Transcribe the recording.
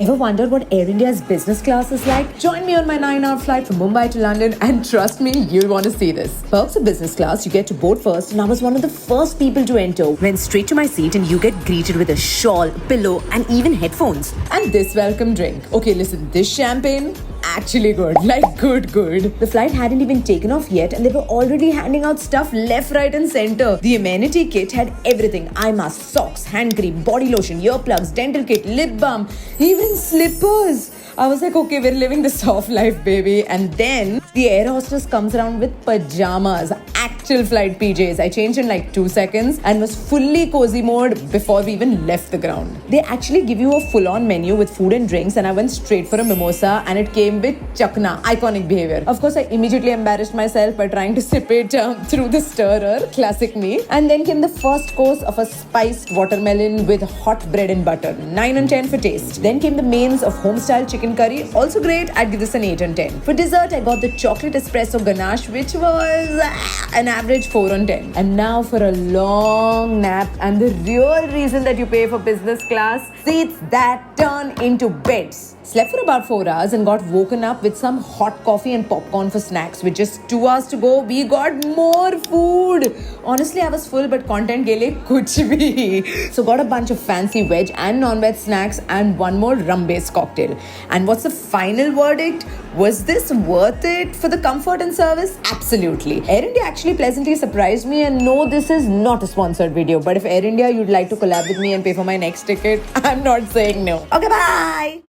Ever wondered what Air India's business class is like? Join me on my 9-hour flight from Mumbai to London and trust me, you'll want to see this. Perks of business class, you get to board first and I was one of the first people to enter. Went straight to my seat and you get greeted with a shawl, pillow and even headphones. And this welcome drink. Okay, listen, this champagne, actually good. Like good. The flight hadn't even taken off yet and they were already handing out stuff left, right and center. The amenity kit had everything. Eye mask, socks, hand cream, body lotion, earplugs, dental kit, lip balm, even slippers. I was like, okay, we're living the soft life, baby. And then the air hostess comes around with pajamas, actual flight PJs. I changed in like 2 seconds and was fully cozy mode before we even left the ground. They actually give you a full-on menu with food and drinks and I went straight for a mimosa and it came with chakna, iconic behavior. Of course, I immediately embarrassed myself by trying to sip it through the stirrer, classic me. And then came the first course of a spiced watermelon with hot bread and butter, 9 on 10 for taste. Then came the mains of home-style chicken curry, also great, I'd give this an 8 on 10. For dessert, I got the chocolate espresso ganache, which was an average 4 on 10. And now for a long nap, and the real reason that you pay for business class, seats that turn into beds. Slept for about 4 hours and got woken up with some hot coffee and popcorn for snacks. With just 2 hours to go, we got more food. Honestly, I was full, but content ke liye kuch bhi. So got a bunch of fancy veg and non-veg snacks and one more rum-based cocktail. And what's the final verdict? Was this worth it for the comfort and service? Absolutely. Air India actually pleasantly surprised me, and no, this is not a sponsored video. But if Air India, you'd like to collab with me and pay for my next ticket, I'm not saying no. Okay, bye.